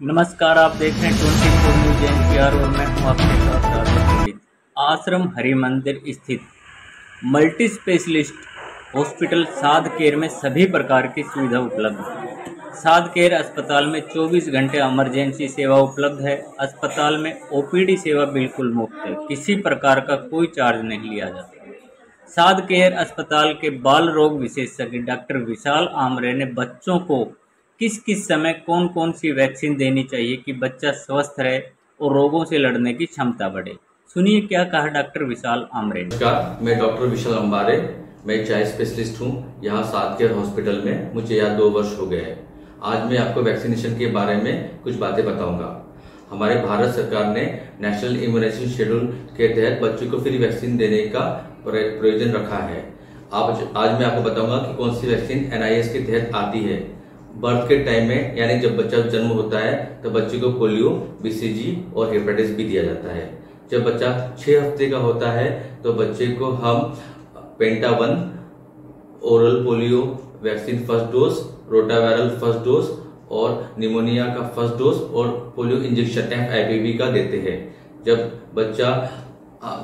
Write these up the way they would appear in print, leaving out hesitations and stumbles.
नमस्कार, आप देख रहे हैं 24 न्यूज एनपीआर और मैं हूं आपके साथ राजा पंडित। आश्रम हरि मंदिर स्थित मल्टी स्पेशलिस्ट हॉस्पिटल साध केयर में सभी प्रकार की सुविधा उपलब्ध है। साध केयर अस्पताल में 24 घंटे इमरजेंसी सेवा उपलब्ध है। अस्पताल में ओपीडी सेवा बिल्कुल मुफ्त है, किसी प्रकार का कोई चार्ज नहीं लिया जाता। साध केयर अस्पताल के बाल रोग विशेषज्ञ डॉक्टर विशाल आमरे ने बच्चों को किस किस समय कौन कौन सी वैक्सीन देनी चाहिए कि बच्चा स्वस्थ रहे और रोगों से लड़ने की क्षमता बढ़े। सुनिए क्या कहा डॉक्टर विशाल आमरे ने। नमस्कार, मैं डॉक्टर विशाल आमरे, मैं चाइल्ड स्पेशलिस्ट हूँ यहाँ साध केयर हॉस्पिटल में। मुझे यहाँ 2 वर्ष हो गए हैं। आज मैं आपको वैक्सीनेशन के बारे में कुछ बातें बताऊंगा। हमारे भारत सरकार ने नेशनल इम्यूनाइजेशन शेड्यूल के तहत बच्चों को फ्री वैक्सीन देने का प्रयोजन रखा है। आज मैं आपको बताऊंगा कि कौन सी वैक्सीन NIS के तहत आती है। बर्थ के टाइम में यानी जब बच्चा जन्म होता है तो बच्चे को पोलियो, BCG और हेपेटाइटिस भी दिया जाता है। जब बच्चा 6 हफ्ते का होता है तो बच्चे को हम penta 1 oral polio vaccine first dose, rotaviral first dose और निमोनिया का फर्स्ट डोज और पोलियो इंजेक्शन FIPV का देते हैं। जब बच्चा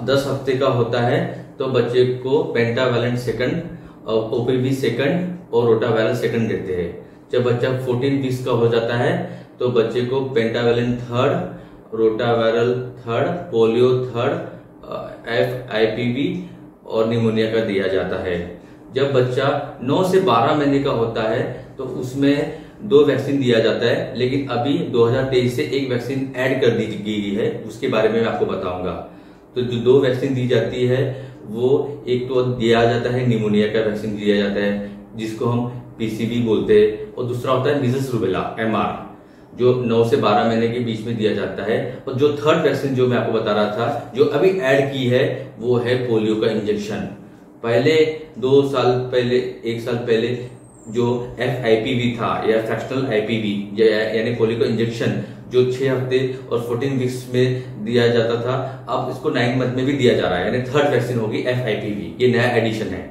10 हफ्ते का होता है तो बच्चे को पेंटावैलेंट सेकंड, OPV सेकंड और रोटावायरल सेकंड देते हैं। जब बच्चा 14 वीक्स का हो जाता है तो बच्चे को pentavalent third, rotaviral third, polio third, FIPV और निमोनिया का दिया जाता है। जब बच्चा 9 से 12 महीने का होता है तो उसमें 2 वैक्सीन दिया जाता है, लेकिन अभी 2023 से एक वैक्सीन ऐड कर दी गई है, उसके बारे में मैं आपको बताऊंगा। तो जो 2 वैक्सीन दी जाती है वो एक तो दिया जाता है निमोनिया का वैक्सीन दिया जाता है जिसको हम PCV बोलते हैं, और दूसरा होता है मीजल्स रूबेला MR जो 9 से 12 महीने के बीच में दिया जाता है। और जो थर्ड वैक्सीन जो मैं आपको बता रहा था जो अभी ऐड की है वो है पोलियो का इंजेक्शन। पहले 2 साल पहले, 1 साल पहले जो FIPV था या फ्रैक्शनल IPV यानी पोलियो का इंजेक्शन जो 6 हफ्ते और 14 वीक्स में दिया जाता था, अब इसको 9 मंथ में भी दिया जा रहा है, यानी थर्ड वैक्सीन होगी FIPV। ये नया एडिशन है।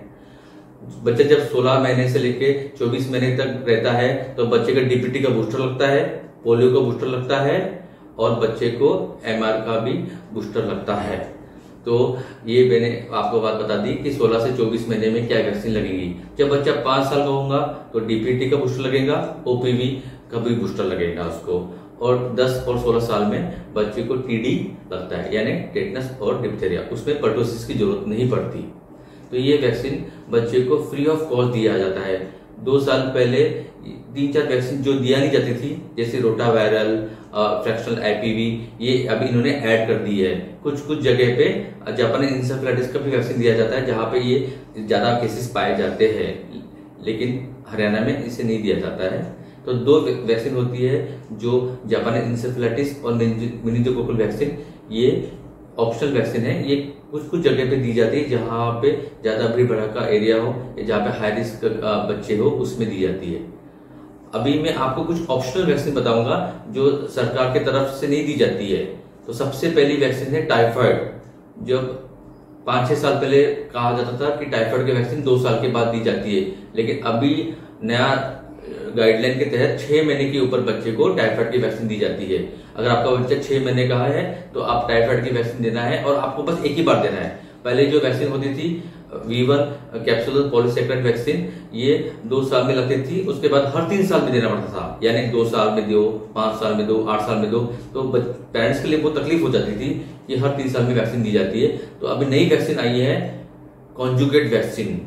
बच्चा जब 16 महीने से लेके 24 महीने तक रहता है तो बच्चे का DPT का बूस्टर लगता है, पोलियो का बूस्टर लगता है और बच्चे को MR का भी बूस्टर लगता है। तो ये मैंने आपको बात बता दी कि 16 से 24 महीने में क्या वैक्सीन लगेगी। जब बच्चा 5 साल का होगा तो DPT का बूस्टर लगेगा, OPV का भी बूस्टर लगेगा उसको, और 10 और 16 साल में बच्चे को TD लगता है यानी टेटनस और डिप्थेरिया। उसमें पर्टोसिस की जरूरत नहीं पड़ती। तो ये वैक्सीन बच्चे को फ्री ऑफ कॉस्ट दिया जाता है। 2 साल पहले 3-4 वैक्सीन जो दिया नहीं जाती थी जैसे रोटावायरल, फ्रैक्शनल IPV, ये अभी इन्होंने ऐड कर दी है। कुछ जगह पे जापानी इंसेफेलाइटिस का भी वैक्सीन दिया जाता है जहां पे ये ज्यादा केसेस पाए जाते हैं, लेकिन हरियाणा में इसे नहीं दिया जाता है। तो 2 वैक्सीन होती है जो जापानी इंसेफेलाइटिस और मेनिंजोकोकल वैक्सीन, ये ऑप्शनल वैक्सीन है। ये कुछ जगह पे दी जाती है जहां पे ज्यादा भीड़ भड़का एरिया हो या जहां पे हाई रिस्क बच्चे हो, उसमें दी जाती है। अभी मैं आपको कुछ ऑप्शनल वैक्सीन बताऊंगा जो सरकार की तरफ से नहीं दी जाती है। तो सबसे पहली वैक्सीन है टाइफाइड। जब 5-6 साल पहले कहा जाता था कि टाइफाइड की वैक्सीन 2 साल के बाद दी जाती है, लेकिन अभी नया गाइडलाइन के तहत 6 महीने के ऊपर बच्चे को टाइफाइड की वैक्सीन दी जाती है। अगर आपका बच्चा 6 महीने का है तो आप टाइफाइड की वैक्सीन देना है और आपको बस एक ही बार देना है। पहले जो वैक्सीन होती थी V1 कैप्सूलर पॉलीसैकेराइड वैक्सीन, ये 2 साल में लगती थी, उसके बाद हर 3 साल में देना पड़ता था, यानी 2 साल में दो, 5 साल में दो, 8 साल में दो। तो पेरेंट्स के लिए बहुत तकलीफ हो जाती थी कि हर 3 साल में वैक्सीन दी जाती है। तो अभी नई वैक्सीन आई है कॉन्जुगेट वैक्सीन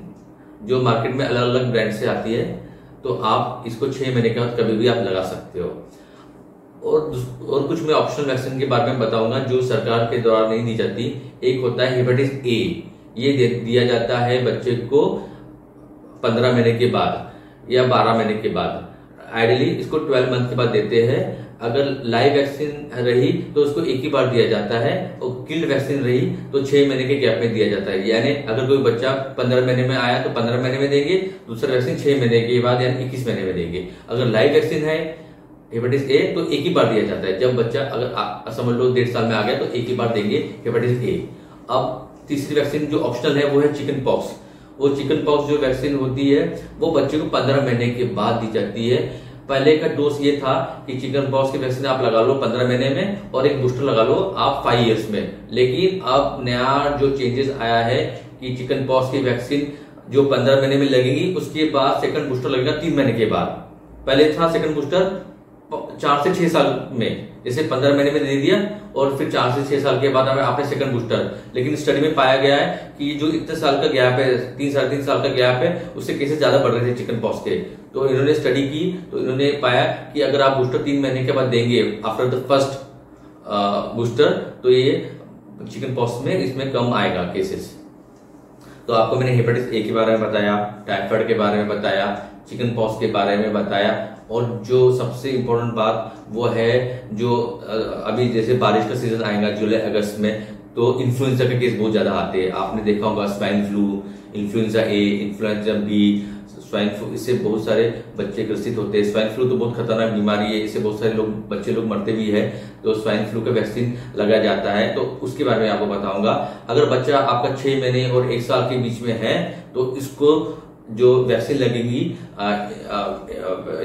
जो मार्केट में अलग अलग ब्रांड से आती है। तो आप इसको 6 महीने के बाद कभी भी आप लगा सकते हो। और कुछ मैं ऑप्शनल वैक्सीन के बारे में बताऊंगा जो सरकार के द्वारा नहीं दी जाती। एक होता है हेपेटाइटिस A, ये दिया जाता है बच्चे को 15 महीने के बाद या 12 महीने के बाद। आइडियली इसको 12 मंथ के बाद देते हैं। अगर लाइव वैक्सीन रही तो उसको एक ही बार दिया जाता है, और किल्ड वैक्सीन रही तो 6 महीने के गैप में दिया जाता है। यानी अगर कोई बच्चा 15 महीने में आया तो 15 महीने में देंगे, दूसरा वैक्सीन 6 महीने के बाद यानी 21 महीने में देंगे। अगर लाइव वैक्सीन है हेपेटाइटिस A तो एक ही बार दिया जाता है। जब बच्चा अगर समझ लो 1.5 साल में आ गया तो एक ही बार देंगे हेपेटाइटिस A। अब तीसरी वैक्सीन जो ऑप्शनल है वो है चिकन पॉक्स। वो चिकन पॉक्स जो वैक्सीन होती है वो बच्चे को 15 महीने के बाद दी जाती है। पहले का डोज ये था कि चिकन पॉक्स की वैक्सीन आप लगा लो 15 महीने में और एक बूस्टर लगा लो आप 5 इयर्स में। लेकिन अब नया जो चेंजेस आया है कि चिकन पॉक्स की वैक्सीन जो 15 महीने में लगेगी, उसके बाद सेकंड बूस्टर लगेगा 3 महीने के बाद। पहले था सेकंड बूस्टर 4 से 6 साल में, जैसे 15 महीने में दे दिया और फिर 4 से 6 साल के बाद आपने सेकंड बूस्टर। लेकिन स्टडी में पाया गया है कि जो इतने साल का गैप है, 3 साढ़े 3 साल का गैप है, उससे केसेस ज्यादा बढ़ रहे थे चिकन पॉक्स के। तो इन्होंने स्टडी की तो इन्होंने पाया कि अगर आप बूस्टर 3 महीने के बाद देंगे आफ्टर द फर्स्ट बूस्टर, तो ये चिकन पॉक्स में इसमें कम आएगा केसेस। तो आपको मैंने हेपेटाइटिस ए के बारे में बताया, टाइफाइड के बारे में बताया, चिकन पॉक्स के बारे में बताया, और जो सबसे इम्पोर्टेंट बात वो है जो अभी जैसे बारिश का सीजन आएगा जुलाई अगस्त में, तो इन्फ्लुएंजा के केस बहुत ज्यादा आते हैं। आपने देखा होगा swine flu, influenza A, influenza B, swine flu, इससे बहुत सारे बच्चे ग्रसित होते हैं। स्वाइन फ्लू तो बहुत खतरनाक बीमारी है, इससे बहुत सारे बच्चे लोग मरते भी है। तो स्वाइन फ्लू का वैक्सीन लगाया जाता है, तो उसके बारे में आपको बताऊंगा। अगर बच्चा आपका 6 महीने और 1 साल के बीच में है तो इसको जो वैक्सीन लगेगी,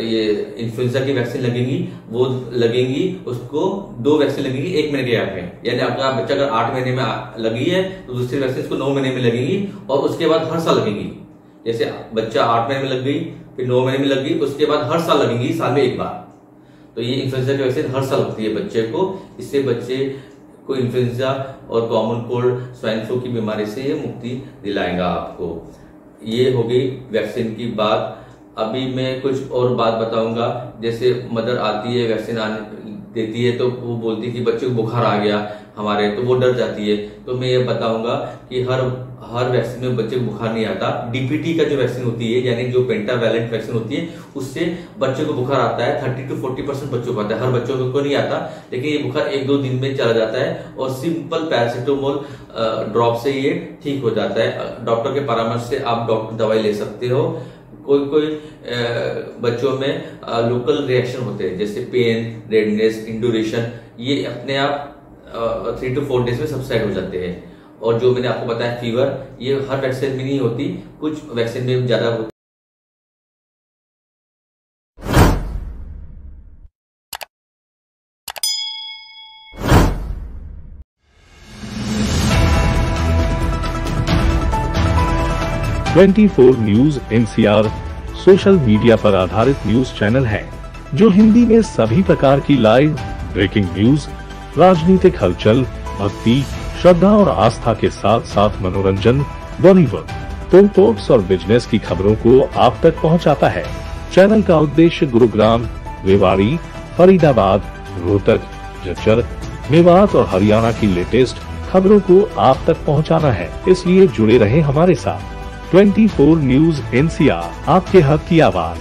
ये इन्फ्लुएंजा की वैक्सीन लगेगी, वो लगेंगी उसको 2 वैक्सीन लगेगी 1 महीने के गैप में। यानी आपका बच्चा अगर 8 महीने में लगी है तो दूसरी वैक्सीन इसको 9 महीने में लगेगी, और उसके बाद हर साल लगेगी। जैसे बच्चा 8 महीने में लग गई, फिर 9 महीने में लग गई, उसके बाद हर साल लगेगी, साल में 1 बार। तो ये इन्फ्लुएंजा की वैक्सीन हर साल लगती है बच्चे को। इससे बच्चे को इन्फ्लुएंजा और कॉमन कोल्ड, स्वाइन फ्लू की बीमारी से ये मुक्ति दिलाएगा आपको। ये हो गई वैक्सीन की बात। अभी मैं कुछ और बात बताऊंगा। जैसे मदर आती है वैक्सीन देती है तो वो बोलती है कि बच्चे को बुखार आ गया हमारे, तो वो डर जाती है। तो मैं ये बताऊंगा कि हर वैक्सीन में बच्चे को बुखार नहीं आता। डीपीटी का जो वैक्सीन होती है, यानी जो पेंटावैलेंट वैक्सीन होती है, उससे बच्चे को बुखार आता है। 30 to 40% बच्चों को आता है, हर बच्चों को नहीं आता। लेकिन ये बुखार 1-2 दिन में चला जाता है और सिंपल पैरासिटामोल ड्रॉप से ये ठीक हो जाता है। डॉक्टर के परामर्श से आप डॉक्टर दवाई ले सकते हो। कोई बच्चों में लोकल रिएक्शन होते हैं, जैसे पेन, रेडनेस, इंड्यूरेशन, ये अपने आप 3 to 4 डेज में सबसाइड हो जाते हैं। और जो मैंने आपको बताया फीवर, ये हर वैक्सीन में नहीं होती, कुछ वैक्सीन में ज्यादा होती। .24 न्यूज NCR सोशल मीडिया पर आधारित न्यूज चैनल है जो हिंदी में सभी प्रकार की लाइव ब्रेकिंग न्यूज, राजनीतिक हलचल, भक्ति, श्रद्धा और आस्था के साथ साथ मनोरंजन, बॉलीवुड, स्पोर्ट्स और बिजनेस की खबरों को आप तक पहुंचाता है। चैनल का उद्देश्य गुरुग्राम, रेवाड़ी, फरीदाबाद, रोहतक, झज्जर, मेवात और हरियाणा की लेटेस्ट खबरों को आप तक पहुंचाना है। इसलिए जुड़े रहे हमारे साथ। 24 न्यूज NCR, आपके हक की आवाज।